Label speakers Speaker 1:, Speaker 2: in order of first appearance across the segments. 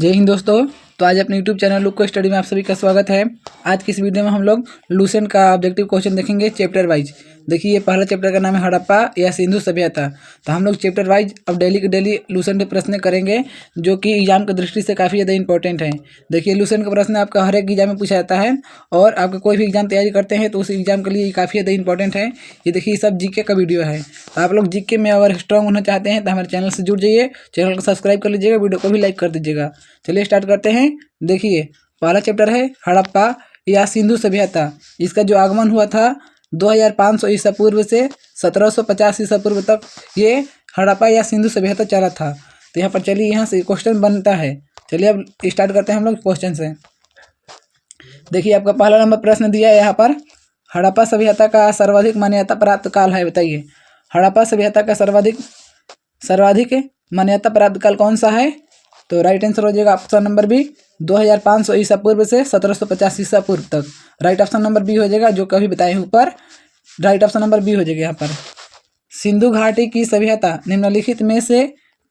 Speaker 1: जय हिंद दोस्तों। तो आज अपने YouTube चैनल लुक को स्टडी में आप सभी का स्वागत है। आज की इस वीडियो में हम लोग लूसेंट का ऑब्जेक्टिव क्वेश्चन देखेंगे चैप्टर वाइज। देखिए, पहला चैप्टर का नाम है हड़प्पा या सिंधु सभ्यता। तो हम लोग चैप्टर वाइज अब डेली के डेली लूसेंट के प्रश्न करेंगे, जो कि एग्जाम की दृष्टि से काफ़ी ज़्यादा इंपॉर्टेंट है। देखिए, लूसेंट का प्रश्न आपका हर एक एग्जाम में पूछा जाता है, और आपका कोई भी एग्जाम तैयारी करते हैं तो उस एग्जाम के लिए काफ़ी ज़्यादा इंपॉर्टेंट है। ये देखिए, सब जीके का वीडियो है। तो आप लोग जीके में अगर स्ट्रॉन्ग होना चाहते हैं तो हमारे चैनल से जुड़ जाइए, चैनल को सब्सक्राइब कर लीजिएगा, वीडियो को भी लाइक कर दीजिएगा। चलिए स्टार्ट करते हैं। देखिए, पहला चैप्टर है हड़प्पा या सिंधु सभ्यता। इसका जो आगमन हुआ था 2500 ईसा पूर्व से 1750 ईसा पूर्व तक ये हड़प्पा या सिंधु सभ्यता चला था। तो यहाँ पर चलिए, यहाँ से क्वेश्चन बनता है। चलिए अब स्टार्ट करते हैं हम लोग क्वेश्चन से। देखिए, आपका पहला नंबर प्रश्न दिया है यहाँ पर, हड़प्पा सभ्यता का सर्वाधिक मान्यता प्राप्त काल है। बताइए, हड़प्पा सभ्यता का सर्वाधिक मान्यता प्राप्त काल कौन सा है? तो राइट आंसर हो जाएगा ऑप्शन नंबर बी, 2500 ईसा पूर्व से 1750 ईसा पूर्व तक। राइट ऑप्शन नंबर बी हो जाएगा, जो कभी बताए हैं ऊपर। राइट ऑप्शन नंबर बी हो जाएगा यहाँ पर। सिंधु घाटी की सभ्यता निम्नलिखित में से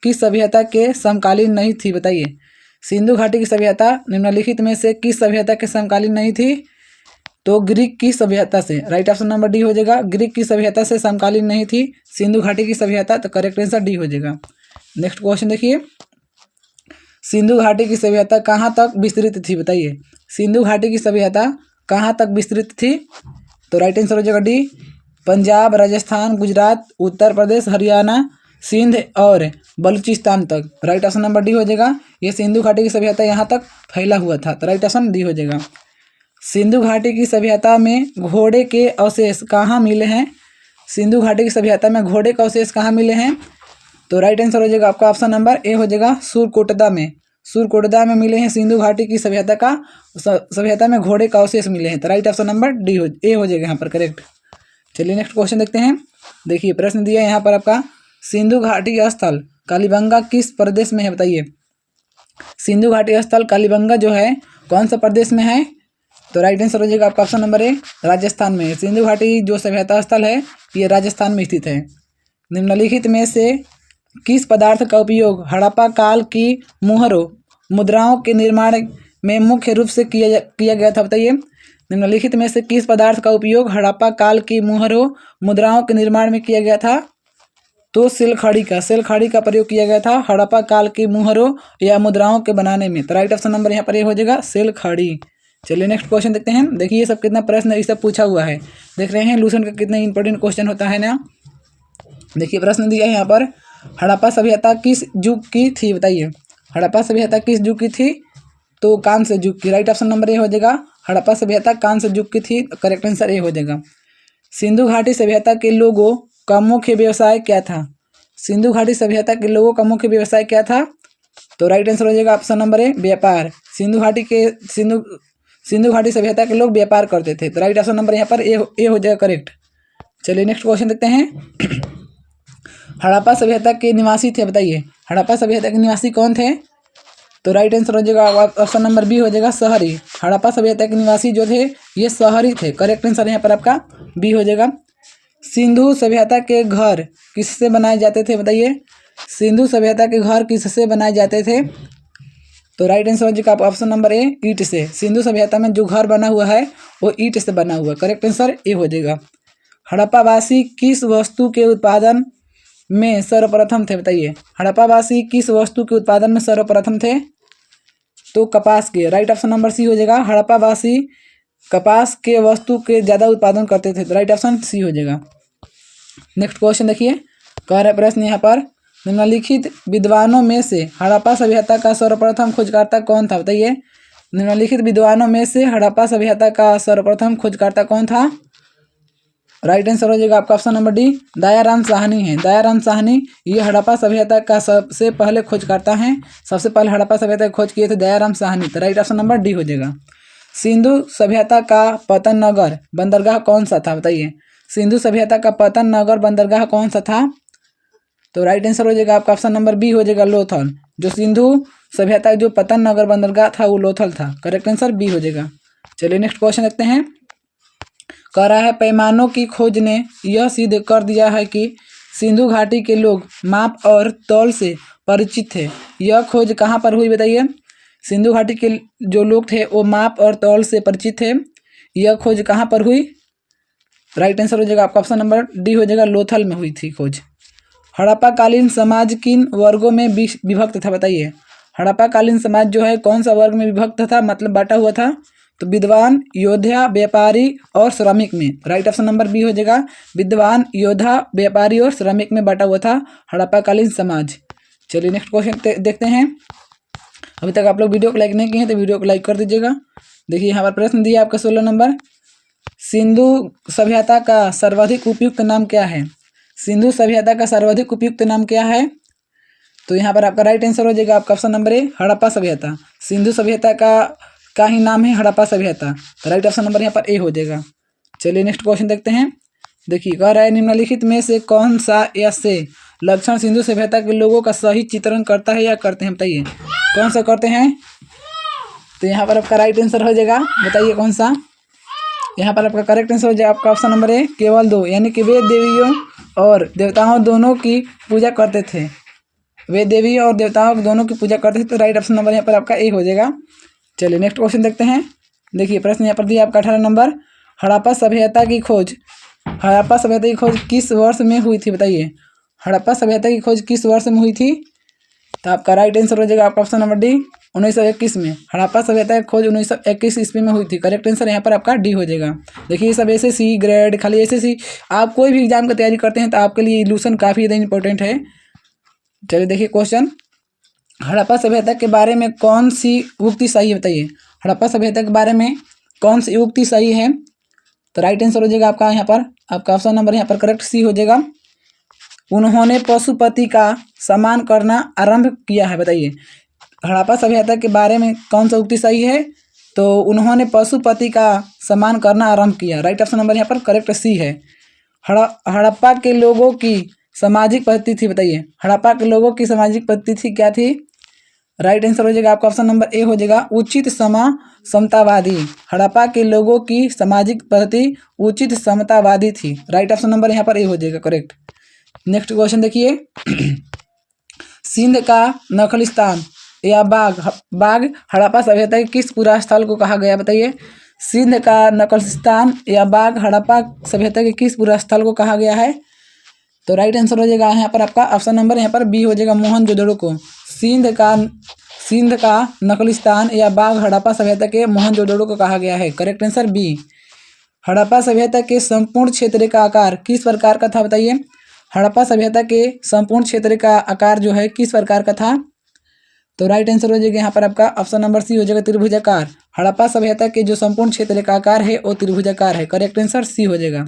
Speaker 1: किस सभ्यता के समकालीन नहीं थी? बताइए, सिंधु घाटी की सभ्यता निम्नलिखित में से किस सभ्यता के समकालीन नहीं थी? तो ग्रीक की सभ्यता से। राइट ऑप्शन नंबर डी हो जाएगा, ग्रीक की सभ्यता से समकालीन नहीं थी सिंधु घाटी की सभ्यता। तो करेक्ट आंसर डी हो जाएगा। नेक्स्ट क्वेश्चन देखिए, सिंधु घाटी की सभ्यता कहाँ तक विस्तृत थी? बताइए, सिंधु घाटी की सभ्यता कहाँ तक विस्तृत थी? तो राइट आंसर हो जाएगा डी, पंजाब, राजस्थान, गुजरात, उत्तर प्रदेश, हरियाणा, सिंध और बलूचिस्तान तक। राइट ऑप्शन नंबर डी हो जाएगा, ये सिंधु घाटी की सभ्यता यहाँ तक फैला हुआ था। तो राइट ऑप्शन डी हो जाएगा। सिंधु घाटी की सभ्यता में घोड़े के अवशेष कहाँ मिले हैं? सिंधु घाटी की सभ्यता में घोड़े के अवशेष कहाँ मिले हैं? तो राइट आंसर हो जाएगा आपका ऑप्शन नंबर ए हो जाएगा, सुरकोटदा में। सुरकोटदा में मिले हैं सिंधु घाटी की सभ्यता में घोड़े का अवशेष मिले हैं। तो राइट ऑप्शन नंबर ए हो जाएगा यहाँ पर करेक्ट। चलिए नेक्स्ट क्वेश्चन देखते हैं। देखिए, प्रश्न दिया है यहाँ पर आपका, सिंधु घाटी स्थल कालीबंगा किस प्रदेश में है? बताइए, सिंधु घाटी स्थल कालीबंगा जो है कौन सा प्रदेश में है? तो राइट आंसर हो जाएगा आपका ऑप्शन नंबर ए, राजस्थान में। सिंधु घाटी जो सभ्यता स्थल है ये राजस्थान में स्थित है। निम्नलिखित में से किस पदार्थ का उपयोग हड़प्पा काल की मुहरों मुद्राओं के निर्माण में मुख्य रूप से किया गया था? बताइए, निम्नलिखित में से किस पदार्थ का उपयोग हड़प्पा काल की मुहरों मुद्राओं के निर्माण में किया गया था? तो सेलखड़ी का प्रयोग किया गया था हड़प्पा काल की मुहरों या मुद्राओं के बनाने में। तो राइट ऑप्शन नंबर यहाँ पर ये हो जाएगा, सेलखड़ी। चलिए नेक्स्ट क्वेश्चन देखते हैं। देखिए, ये सब कितना प्रश्न ये सब पूछा हुआ है, देख रहे हैं लूसेंट का कितना इंपॉर्टेंट क्वेश्चन होता है ना। देखिए, प्रश्न दिया है यहाँ पर, हड़प्पा सभ्यता किस युग की थी? बताइए, हड़प्पा सभ्यता किस युग की थी? तो कांस्य युग की। राइट ऑप्शन नंबर ए हो जाएगा, हड़प्पा सभ्यता कांस्य युग की थी। करेक्ट आंसर ए हो जाएगा। सिंधु घाटी सभ्यता के लोगों का मुख्य व्यवसाय क्या था? सिंधु घाटी सभ्यता के लोगों का मुख्य व्यवसाय क्या था? तो राइट आंसर हो जाएगा ऑप्शन नंबर ए, व्यापार। सिंधु घाटी सभ्यता के लोग व्यापार करते थे। तो राइट ऑप्शन नंबर यहाँ पर ए हो जाएगा करेक्ट। चलिए नेक्स्ट क्वेश्चन देखते हैं। हड़प्पा सभ्यता के निवासी थे? बताइए, हड़प्पा सभ्यता के निवासी कौन थे? तो राइट आंसर हो जाएगा ऑप्शन नंबर बी हो जाएगा, शहरी। हड़प्पा सभ्यता के निवासी जो थे ये शहरी थे। करेक्ट आंसर यहाँ पर आपका बी हो जाएगा। सिंधु सभ्यता के घर किससे बनाए जाते थे? बताइए, सिंधु सभ्यता के घर किससे बनाए जाते थे? तो राइट आंसर हो जाएगा ऑप्शन नंबर ए, ईंट से। सिंधु सभ्यता में जो घर बना हुआ है वो ईंट से बना हुआ। करेक्ट आंसर ए हो जाएगा। हड़प्पावासी किस वस्तु के उत्पादन में सर्वप्रथम थे? बताइए, हड़प्पावासी किस वस्तु के उत्पादन में सर्वप्रथम थे? तो कपास के। राइट ऑप्शन नंबर सी हो जाएगा, हड़प्पावासी कपास के वस्तु के ज़्यादा उत्पादन करते थे। तो राइट ऑप्शन सी हो जाएगा। नेक्स्ट क्वेश्चन देखिए, कह रहा प्रश्न यहाँ पर, निम्नलिखित विद्वानों में से हड़प्पा सभ्यता का सर्वप्रथम खोजकर्ता कौन था? बताइए, निम्नलिखित विद्वानों में से हड़प्पा सभ्यता का सर्वप्रथम खोजकर्ता कौन था? राइट आंसर हो जाएगा आपका option number D, Dayaram Sahni है। दयाराम साहनी ये हड़प्पा सभ्यता का सबसे पहले खोजकर्ता हैं। सबसे पहले हड़प्पा सभ्यता की खोज किए थे दयाराम साहनी। तो राइट ऑप्शन नंबर डी हो जाएगा। सिंधु सभ्यता का पतन नगर बंदरगाह कौन सा था? बताइए, सिंधु सभ्यता का पतन नगर बंदरगाह कौन सा था? तो राइट आंसर हो जाएगा आपका ऑप्शन नंबर बी हो जाएगा, लोथल। जो सिंधु सभ्यता जो पतन नगर बंदरगाह था वो लोथल था। करेक्ट आंसर बी हो जाएगा। चलिए नेक्स्ट क्वेश्चन देखते हैं। कह रहा है, पैमानों की खोज ने यह सिद्ध कर दिया है कि सिंधु घाटी के लोग माप और तौल से परिचित थे। यह खोज कहाँ पर हुई बताइए? सिंधु घाटी के जो लोग थे वो माप और तौल से परिचित थे। यह खोज कहाँ पर हुई? राइट आंसर हो जाएगा आपका ऑप्शन नंबर डी हो जाएगा, लोथल में हुई थी खोज। हड़प्पा कालीन समाज किन वर्गों में विभक्त था? बताइए। हड़प्पा कालीन समाज जो है कौन सा वर्ग में विभक्त था, मतलब बांटा हुआ था? तो विद्वान, योद्धा, व्यापारी और श्रमिक में। राइट ऑप्शन नंबर बी हो जाएगा, विद्वान, योद्धा, व्यापारी और श्रमिक में बांटा हुआ था हड़प्पा कालीन समाज। चलिए नेक्स्ट क्वेश्चन देखते हैं। अभी तक आप लोग वीडियो को लाइक नहीं किए हैं तो वीडियो को लाइक कर दीजिएगा। देखिए यहाँ पर प्रश्न दिया आपका 16 नंबर, सिंधु सभ्यता का सर्वाधिक उपयुक्त नाम क्या है? सिंधु सभ्यता का सर्वाधिक उपयुक्त नाम क्या है? तो यहाँ पर आपका राइट आंसर हो जाएगा आपका ऑप्शन नंबर ए, हड़प्पा सभ्यता। सिंधु सभ्यता का ही नाम है हड़प्पा सभ्यता, तो राइट ऑप्शन नंबर यहाँ पर ए हो जाएगा। चलिए नेक्स्ट क्वेश्चन देखते हैं। देखिए कह रहा है, निम्नलिखित में से कौन सा या से लक्षण सिंधु सभ्यता के लोगों का सही चित्रण करता है या करते हैं? बताइए कौन सा करते हैं? तो यहाँ पर आपका राइट आंसर हो जाएगा, बताइए कौन सा? यहाँ पर आपका करेक्ट आंसर हो जाएगा आपका ऑप्शन नंबर ए, केवल 2, यानी कि वे देवियों और देवताओं दोनों की पूजा करते थे। वे देवी और देवताओं दोनों की पूजा करते थे, तो राइट ऑप्शन नंबर यहाँ पर आपका ए हो जाएगा। चलिए नेक्स्ट क्वेश्चन देखते हैं। देखिए प्रश्न यहाँ पर दिया आपका 18 नंबर, हड़प्पा सभ्यता की खोज किस वर्ष में हुई थी? बताइए हड़प्पा सभ्यता की खोज किस वर्ष में हुई थी? तो आपका राइट आंसर हो जाएगा आपका ऑप्शन नंबर डी, 1921 में। हड़प्पा सभ्यता की खोज 1921 ईस्वी में हुई थी। करेक्ट आंसर यहाँ पर आपका डी हो जाएगा। देखिए सब एसएससी ग्रेड, खाली एसएससी, आप कोई भी एग्जाम की तैयारी करते हैं तो आपके लिए इल्यूशन काफ़ी ज़्यादा इंपॉर्टेंट है। चलिए देखिए क्वेश्चन, हड़प्पा सभ्यता के बारे में कौन सी उक्ति सही है? बताइए हड़प्पा सभ्यता के बारे में कौन सी उक्ति सही है? तो राइट आंसर हो जाएगा आपका यहाँ पर आपका ऑप्शन नंबर यहाँ पर करेक्ट सी हो जाएगा, उन्होंने पशुपति का सम्मान करना आरंभ किया है। बताइए हड़प्पा सभ्यता के बारे में कौन सा उक्ति सही है? तो उन्होंने पशुपति का सम्मान करना आरंभ किया। राइट ऑप्शन नंबर यहाँ पर करेक्ट सी है। हड़प्पा के लोगों की सामाजिक पद्धति थी। बताइए हड़प्पा के लोगों की सामाजिक पद्धति क्या थी? राइट आंसर हो जाएगा आपका ऑप्शन नंबर ए हो जाएगा, उचित समतावादी। हड़प्पा के लोगों की सामाजिक पद्धति उचित समतावादी थी। राइट ऑप्शन नंबर यहाँ पर ए हो जाएगा करेक्ट। नेक्स्ट क्वेश्चन देखिए, सिंध का नखलिस्तान या बाग हड़प्पा सभ्यता के किस पूरा स्थल को कहा गया? बताइए सिंध का नखलिस्तान या बाग हड़प्पा सभ्यता के किस पूरा स्थल को कहा गया है? तो राइट आंसर हो जाएगा यहाँ पर आपका ऑप्शन नंबर यहाँ पर बी हो जाएगा, मोहनजोदड़ो को। सिंध का नखलिस्तान या बाग हड़प्पा सभ्यता के मोहनजोदड़ो को कहा गया है। Correct answer B. हड़प्पा सभ्यता के संपूर्ण क्षेत्र का आकार किस प्रकार का था? बताइए हड़प्पा सभ्यता के संपूर्ण क्षेत्र का आकार जो है किस प्रकार का था? तो राइट आंसर हो जाएगा यहाँ पर आपका ऑप्शन नंबर सी हो जाएगा, त्रिभुजाकार। हड़प्पा सभ्यता के जो संपूर्ण क्षेत्र का आकार है वो त्रिभुजाकार है। करेक्ट आंसर सी हो जाएगा।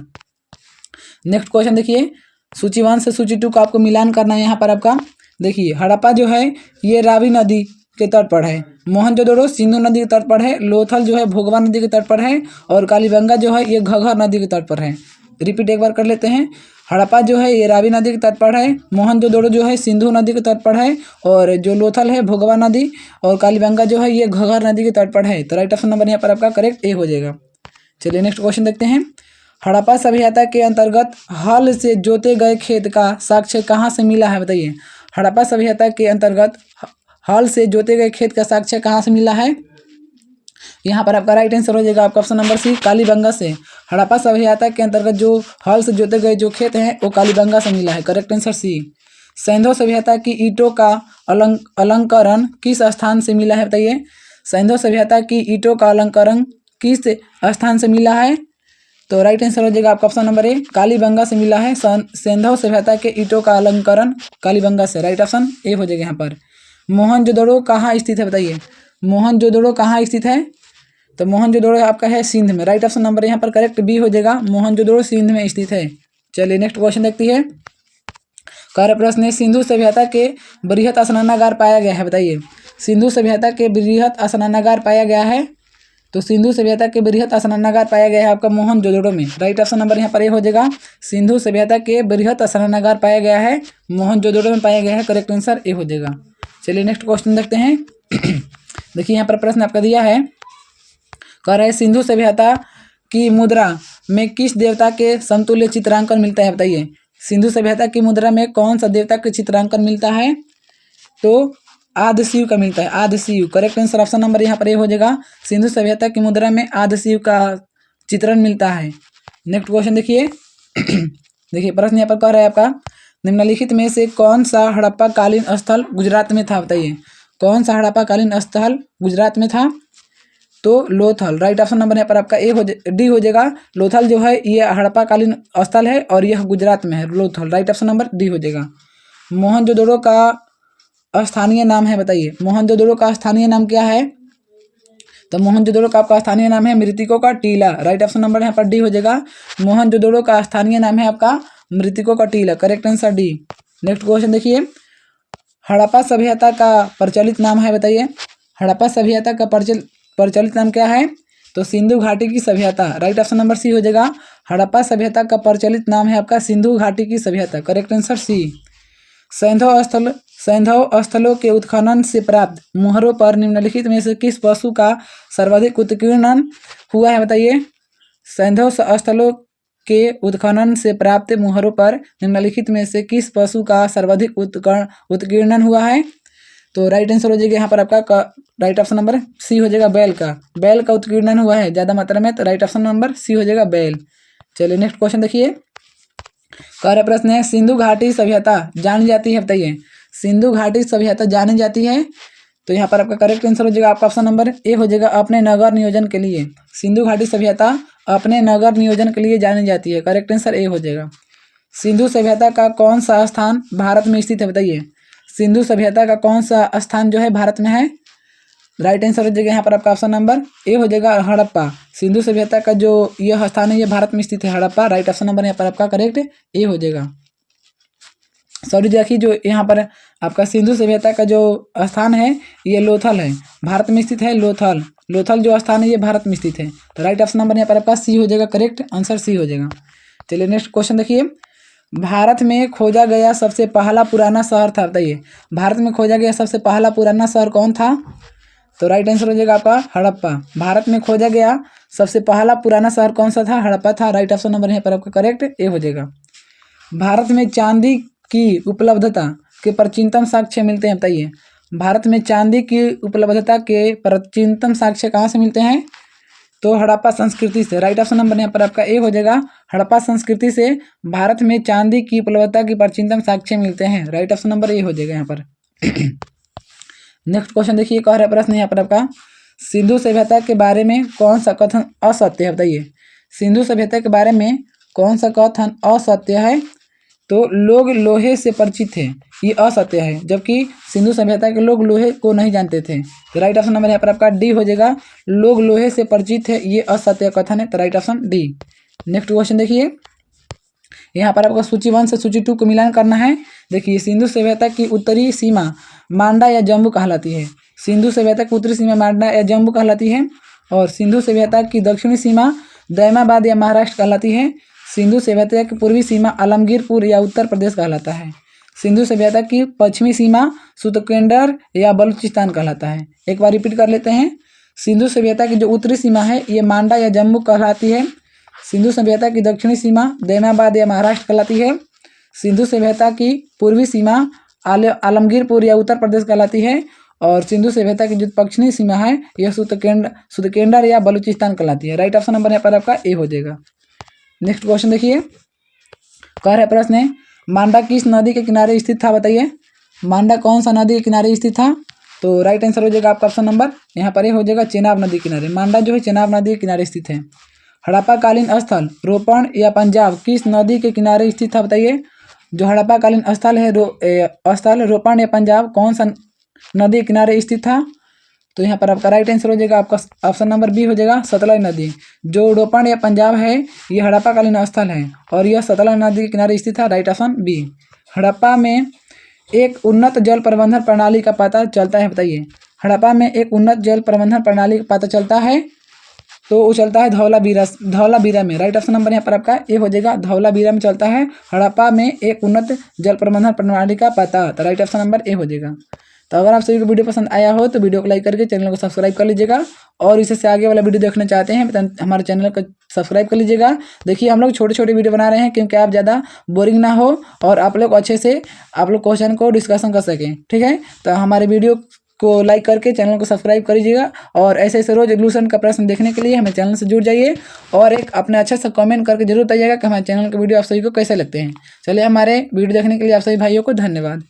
Speaker 1: नेक्स्ट क्वेश्चन देखिए, सूची 1 से सूची 2 का आपको मिलान करना है। यहाँ पर आपका देखिए हड़प्पा जो है ये रावी नदी के तट पर है, मोहनजोदड़ो सिंधु नदी के तट पर है, लोथल जो है भोगवा नदी के तट पर है और कालीबंगा जो है ये घग्गर नदी के तट पर है। रिपीट एक बार कर लेते हैं, हड़प्पा जो है ये रावी नदी के तट पर है, मोहनजोदड़ो जो है सिंधु नदी के तट पर है और जो लोथल है भोगवा नदी और कालीबंगा जो है ये घग्गर नदी के तट पर है। तो राइट ऑप्शन नंबर यहाँ पर आपका करेक्ट ए हो जाएगा। चलिए नेक्स्ट क्वेश्चन देखते हैं, हड़प्पा सभ्यता के अंतर्गत हल से जोते गए खेत का साक्ष्य कहाँ से मिला है? बताइए हड़प्पा सभ्यता के अंतर्गत हल से जोते गए खेत का साक्ष्य कहाँ से मिला है? यहाँ पर आपका राइट आंसर हो जाएगा आपका ऑप्शन नंबर सी, कालीबंगा से। हड़प्पा सभ्यता के अंतर्गत जो हल से जोते गए जो खेत हैं वो कालीबंगा से मिला है। Correct answer C. सिंधु सभ्यता की ईंटों का अलंकरण किस स्थान से मिला है? बताइए सिंधु सभ्यता की ईंटों का अलंकरण किस स्थान से मिला है? तो राइट आंसर हो जाएगा आपका ऑप्शन नंबर ए, कालीबंगा से मिला है। सिंधु सभ्यता के ईंटों का अलंकरण कालीबंगा से। राइट ऑप्शन ए हो जाएगा यहाँ पर। मोहनजोदड़ो कहाँ स्थित है? बताइए मोहनजोदड़ो कहाँ स्थित है? तो मोहनजोदड़ो आपका है सिंध में। राइट ऑप्शन नंबर यहाँ पर करेक्ट बी हो जाएगा, मोहनजोदड़ो सिंध में स्थित है। चलिए नेक्स्ट क्वेश्चन देखती है। कार्य प्रश्न है, सिंधु सभ्यता के बृहत स्नानागार पाया गया है। बताइए सिंधु सभ्यता के बृहत स्नानागार पाया गया है। तो सिंधु सभ्यता के बृहत स्नानागार पाया गया है आपका मोहनजोदड़ो में। राइट ऑप्शन नंबर यहाँ पर ए हो जाएगा, सिंधु सभ्यता के बृहत स्नानागार पाया गया है मोहनजोदड़ो में पाया गया है। करेक्ट आंसर ए हो जाएगा। चलिए नेक्स्ट क्वेश्चन देखते हैं। देखिए यहाँ पर प्रश्न आपका दिया है, कह रहे सिंधु सभ्यता की मुद्रा में किस देवता के समतुल्य चित्रांकन मिलता है? बताइए सिंधु सभ्यता की मुद्रा में कौन सा देवता के चित्रांकन मिलता है? तो आद्य शिव का मिलता है, Adya Shiv. Correct answer option number यहाँ पर ए हो जाएगा। सिंधु सभ्यता की मुद्रा में आद्य शिव का चित्रण मिलता है। नेक्स्ट क्वेश्चन देखिए। देखिए प्रश्न यहाँ पर कह रहा है आपका, निम्नलिखित में से कौन सा हड़प्पा कालीन स्थल गुजरात में था, बताइए कौन सा हड़प्पा कालीन स्थल गुजरात में था। तो लोथल। राइट ऑप्शन नंबर यहाँ पर आपका डी हो जाएगा। लोथल जो है ये हड़प्पा कालीन स्थल है और यह गुजरात में है, Lothal. Right option number D हो जाएगा। मोहनजोदड़ो का स्थानीय नाम है, बताइए मोहनजोदड़ो का स्थानीय नाम क्या है। तो मोहनजोदड़ो का आपका स्थानीय नाम है मृतकों का टीला। राइट ऑप्शन नंबर यहाँ पर डी हो जाएगा। मोहनजोदड़ो का स्थानीय नाम है आपका मृतकों का टीला। Correct answer D. Next question देखिए, हड़प्पा सभ्यता का प्रचलित नाम है, बताइए हड़प्पा सभ्यता का प्रचलित नाम क्या है। तो सिंधु घाटी की सभ्यता। राइट ऑप्शन नंबर सी हो जाएगा। हड़प्पा सभ्यता का प्रचलित नाम है आपका सिंधु घाटी की सभ्यता। Correct answer C. सैंधव स्थलों के उत्खनन से प्राप्त मुहरों पर निम्नलिखित में से किस पशु का सर्वाधिक उत्कीर्णन हुआ है, बताइए सैंधव स्थलों के उत्खनन से प्राप्त मुहरों पर निम्नलिखित में से किस पशु का सर्वाधिक उत्कीर्णन हुआ है। तो राइट आंसर हो जाएगा यहाँ पर आपका राइट ऑप्शन नंबर सी हो जाएगा, बैल का उत्कीर्णन हुआ है ज़्यादा मात्रा में। तो राइट ऑप्शन नंबर सी हो जाएगा, बैल। चलिए नेक्स्ट क्वेश्चन देखिए। कार्य प्रश्न है, सिंधु घाटी सभ्यता जानी जाती है, बताइए सिंधु घाटी सभ्यता जानी जाती है। तो यहाँ पर आपका करेक्ट आंसर हो जाएगा आपका ऑप्शन नंबर ए हो जाएगा, अपने नगर नियोजन के लिए। सिंधु घाटी सभ्यता अपने नगर नियोजन के लिए जानी जाती है। करेक्ट आंसर ए हो जाएगा। सिंधु सभ्यता का कौन सा स्थान भारत में स्थित है, बताइए सिंधु सभ्यता का कौन सा स्थान जो है भारत में है। राइट आंसर हो जाएगा यहाँ पर आपका ऑप्शन नंबर ए हो जाएगा, हड़प्पा। सिंधु सभ्यता का जो यह स्थान है ये भारत में स्थित है, हड़प्पा। राइट ऑप्शन नंबर यहाँ पर आपका करेक्ट ए हो जाएगा। सॉरी देखिए, जो यहाँ पर आपका सिंधु सभ्यता का जो स्थान है ये लोथल है, भारत में स्थित है। लोथल जो स्थान है ये भारत में स्थित है। तो राइट ऑप्शन नंबर यहाँ पर आपका सी हो जाएगा, करेक्ट आंसर सी हो जाएगा। चलिए नेक्स्ट क्वेश्चन देखिए, भारत में खोजा गया सबसे पहला पुराना शहर था, बताइए भारत में खोजा गया सबसे पहला पुराना शहर कौन था। तो राइट आंसर हो जाएगा आपका हड़प्पा। भारत में खोजा गया सबसे पहला पुराना शहर कौन सा था, हड़प्पा था। राइट ऑप्शन नंबर यहाँ पर आपका करेक्ट ए हो जाएगा। भारत में चांदी की उपलब्धता के प्राचीनतम साक्ष्य मिलते हैं, बताइए भारत में चांदी की उपलब्धता के प्राचीनतम साक्ष्य कहाँ से मिलते हैं। तो हड़प्पा संस्कृति से। राइट ऑप्शन नंबर यहाँ पर आपका ए हो जाएगा, हड़प्पा संस्कृति से भारत में चांदी की उपलब्धता की प्राचीनतम साक्ष्य मिलते हैं। राइट ऑप्शन नंबर ए हो जाएगा यहाँ पर। नेक्स्ट क्वेश्चन देखिए, कह रहा है प्रश्न यहाँ पर आपका, सिंधु सभ्यता के बारे में कौन सा कथन असत्य है, बताइए सिंधु सभ्यता के बारे में कौन सा कथन असत्य है। तो लोग लोहे से परिचित थे, ये असत्य है, जबकि सिंधु सभ्यता के लोग लोहे को नहीं जानते थे। तो राइट ऑप्शन नंबर यहाँ पर आपका डी हो जाएगा, लोग लोहे से परिचित है, ये असत्य कथन है। तो right option D. Next question देखिए, यहाँ पर आपको सूची 1 से सूची 2 को मिलान करना है। देखिए सिंधु सभ्यता की उत्तरी सीमा मांडा या जम्बू कहलाती है। सिंधु सभ्यता की उत्तरी सीमा मांडा या जम्बू कहलाती है। और सिंधु सभ्यता की दक्षिणी सीमा दैमाबाद या महाराष्ट्र कहलाती है। सिंधु सभ्यता की पूर्वी सीमा आलमगीरपुर या उत्तर प्रदेश कहलाता है। सिंधु सभ्यता की पश्चिमी सीमा सुतकेंडर या बलूचिस्तान कहलाता है। एक बार रिपीट कर लेते हैं, सिंधु सभ्यता की जो उत्तरी सीमा है ये मांडा या जम्मू कहलाती है। सिंधु सभ्यता की दक्षिणी सीमा दैमाबाद या महाराष्ट्र कहलाती है। सिंधु सभ्यता की पूर्वी सीमा आलमगीरपुर या उत्तर प्रदेश कहलाती है। और सिंधु सभ्यता की जो पश्चिमी सीमा है यह सुतकेंडर या बलूचिस्तान कहलाती है। राइट ऑप्शन नंबर यहाँ पर आपका ए हो जाएगा। नेक्स्ट क्वेश्चन देखिए, कह रहा प्रश्न है, मांडा किस नदी के किनारे स्थित था, बताइए मांडा कौन सा नदी के किनारे स्थित था। तो राइट आंसर हो जाएगा आपका ऑप्शन नंबर यहाँ पर हो जाएगा, चेनाब नदी किनारे। मांडा जो है चेनाब नदी के किनारे स्थित है। हड़प्पा कालीन स्थल रोपण या पंजाब किस नदी के किनारे स्थित था, बताइए जो हड़प्पा कालीन स्थल है स्थल रोपण या पंजाब कौन सा नदी के किनारे स्थित था। तो यहाँ पर आपका राइट आंसर हो जाएगा आपका ऑप्शन नंबर बी हो जाएगा, सतलज नदी। जो रोपण या पंजाब है ये हड़प्पा कालीन स्थल है और यह सतलज नदी के किनारे स्थित है। Right option B. हड़प्पा में एक उन्नत जल प्रबंधन प्रणाली का पता चलता है, बताइए हड़प्पा में एक उन्नत जल प्रबंधन प्रणाली का पता चलता है। तो वो चलता है धौलावीरा में। राइट ऑप्शन नंबर यहाँ पर आपका ए हो जाएगा, धौलावीरा में चलता है हड़प्पा में एक उन्नत जल प्रबंधन प्रणाली का पता। तो राइट ऑप्शन नंबर ए हो जाएगा। तो अगर आप सभी को वीडियो पसंद आया हो तो वीडियो को लाइक करके चैनल को सब्सक्राइब कर लीजिएगा। और इससे आगे वाला वीडियो देखना चाहते हैं तो हमारे चैनल को सब्सक्राइब कर लीजिएगा। देखिए हम लोग छोटे छोटे वीडियो बना रहे हैं क्योंकि आप ज़्यादा बोरिंग ना हो और आप लोग अच्छे से आप लोग क्वेश्चन को डिस्कशन कर सकें। ठीक है, तो हमारे वीडियो को लाइक करके चैनल को सब्सक्राइब कर लीजिएगा और ऐसे ऐसे रोज रिजोल्यूशन का प्रश्न देखने के लिए हमें चैनल से जुड़ जाइए और एक अपने अच्छा सा कमेंट करके जरूर बताइएगा कि हमारे चैनल के वीडियो आप सभी को कैसे लगते हैं। चलिए, हमारे वीडियो देखने के लिए आप सभी भाइयों को धन्यवाद।